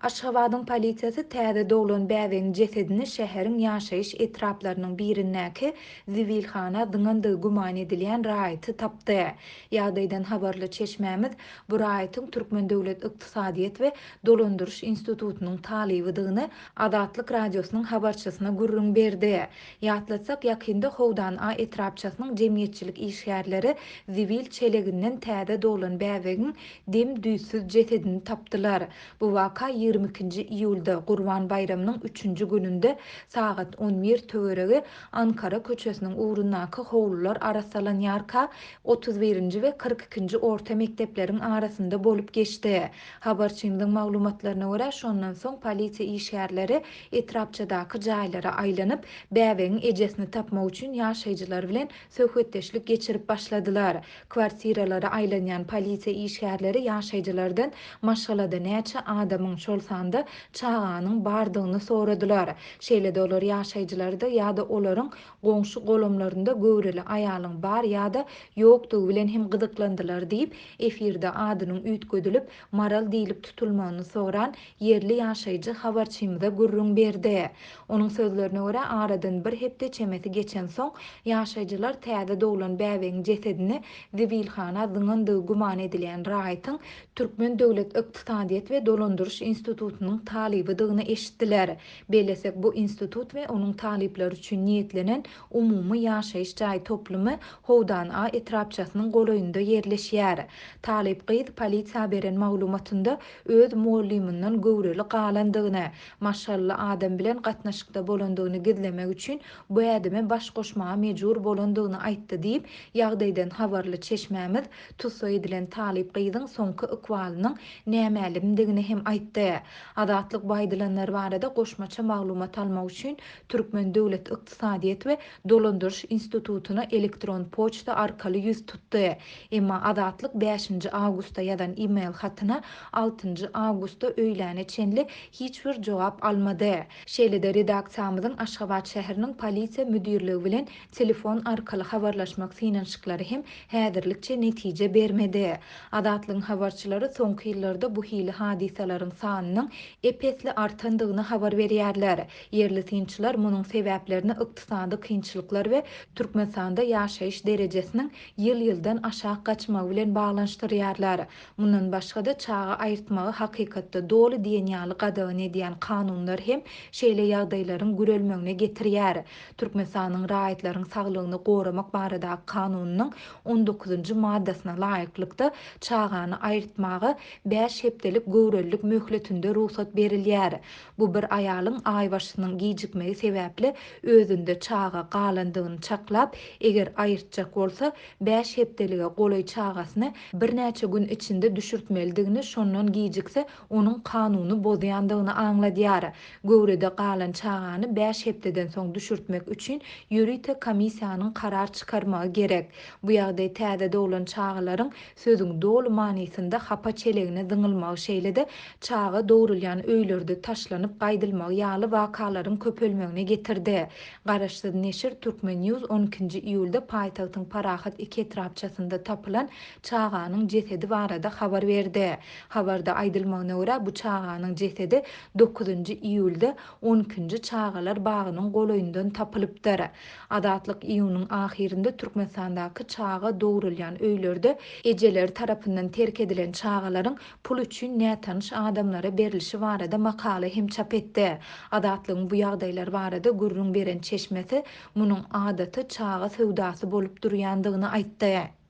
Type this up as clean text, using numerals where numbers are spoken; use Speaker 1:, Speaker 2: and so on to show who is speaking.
Speaker 1: Aşgabadyň polisiýasy täze doglan bäbegiň jesedini şäheriň ýaşaýyş etraplarynyň birindäki zibilhana zyňandygy güman edilýän raýaty tapdy. Ýagdaýdan habarly çeşmämiz bu raýatyň Türkmen döwlet ykdysadyýet we dolandyryş institutynyň talybydygyny Azatlyk Radiosynyň habarçysyna gürrüň berdi. Ýatlatsak ýakynda howdan a etrapçysynyň jemgyýetçilik işgärleri zibil çeleginden täze doglan bäbegiň dim düýsiz jesedini tapdylar. Bu waka 22-nji iýulda Gurban bayramynyň 3-nji gününde sagat 11 töweregi Ankara köçesiniň ugrundaky howlular arasalan ýarka 31-nji we 42-nji orta mekdepleriň arasynda bolup geçdi. Habarçynyň maglumatlaryna görä şondan soň polisiýa işgärleri etrapçydaky jaýlara aýlanyp bäbegiň ejesini tapmak üçin ýaşaýjylar bilen söhbetdeşlik geçirip başladylar. Kwartiralara aýlanýan polisiýa işgärleri ýaşaýjylardan maşgalada näçe adamyň şol sanda çağanyň bardygyny soradylar. Şeýle de olar ýaşaýjylarda ýa-da olaryň goňşy golamlarynda göwreli aýalyň bar ýa-da ýokdugy bilen hem gyzyklandylar diýip efirde adynyň üýtgedilip maral diýilip tutulmagyny soran yerli ýaşaýjy habarçymyza gürrüň berdi. Onuň sözlerine görä aradan bir hepde çemeti geçen soň ýaşaýjylar täze doglan bäbegiň jesedini zibilhana zyňandygy güman edilýän raýatyň Türkmen döwlet ykdysadyýet we dolandyryş institutynyň talybydygyny eşitdiler. Belesek bu institut we onuň talypları üçin niýetlenen umumy ýaşaýyş jaý toplumy howdan a etrapçysynyň golaýynda ýerleşýär. Talyp gyz polisiýa beren maglumatynda öz muallimynyň göwreli galandygyny, maşallah adam bilen gatnaşykda bolandygyny gizlemek üçin bu ädime baş goşmaga mejbur bolandygyny aýtdy diýip Ýagdaýdan habarly çeşmämiz tutsa edilen talyp gyzyň soňky ykwalynyň nämelimdigini hem aýtdy. Azatlyk baýdylanlar barada goşmaça maglumat almak üçin Türkmen döwlet ykdysadyýet we dolandyryş institutyna elektron poçta arkaly ýüz tutdy. Emma Azatlyk 5-nji awgustda ýazan e-mail hatyna 6-njy awgustda öýläne çenli hiç bir jogap almady. Şeýle de redaksiýamyzyň Aşgabat şäheriniň polisiýa müdirligi bilen telefon arkaly habarlaşmak synanşyklary hem häzirlikçe netije bermedi. Azatlygyň habarçylary soňky ýyllarda bu hili hadisalaryň sanynyň epesli artandygyny habar berýärler. Yerli synçylar munyň sebäplerini ykdysady kynçylyklar we Türkmenistanda ýaşaýyş derejesiniň ýyl-ýyldan aşağı gaçmagy bilen baglanşdyrýarlar. Mundan başga da çağa aýyrtmagy hakykatda dolu diýen ýaly gadagan edýän kanunlar hem şeýle ýagdaýlaryň gürelmegine getirýär. Türkmenistanyň raýatlaryň saglygyny goramak barada kanunyň 19-njy maddasyna laýyklykda çağany aýyrtmagy 5 hepdelik göwrellik möhletinde ruhsat berilýär. Bu bir aýalyň aýbaşynyň gijikmegi sebäpli özünde çağa galandygyny çaklap, eger aýyrtjak bolsa 5 hepdelige golaý çağasyny bir näçe gün içinde düşürtmelidigini, şondan gijikse onuň kanuny bozýandygyny aňladýar. Göwrede galan çağany 5 hepdeden soň düşürtmek üçin ýürite komissiýanyň karar çykarmagy gerek. Bu ýagdaý täze doglan çağalaryň sözüň dolu manysynda hapa çelegine zyňylmagy şeýle de çağa dowrulýan öýlerde taşlanyp gaýdylmagy ýaly wakalaryň köpelmegine getirdi. Garaşsyz neşir Türkmen News 12-nji iýulda paýtagtyň Parahat 2 etrapçysynda tapylan çağanyň jesedi barada habar berdi. Habarda aýdylmagyna görä bu çağanyň jesedi 9-njy iýulda 12-nji çağalar bagynyň golaýyndan tapylypdyr. Azatlyk iýunyň ahirinde Türkmenistandaky çağa dowrulýan öýlerde ejeler tarapyndan terk edilen çağalaryň pul üçin nätanış adamlara berilişi barada makala hem çap etdi. Azatlygyň bu ýagdaýlar barada gürrüň beren çeşmesi munyň adaty çağa sowdasy bolup durýandygyny aýtdy.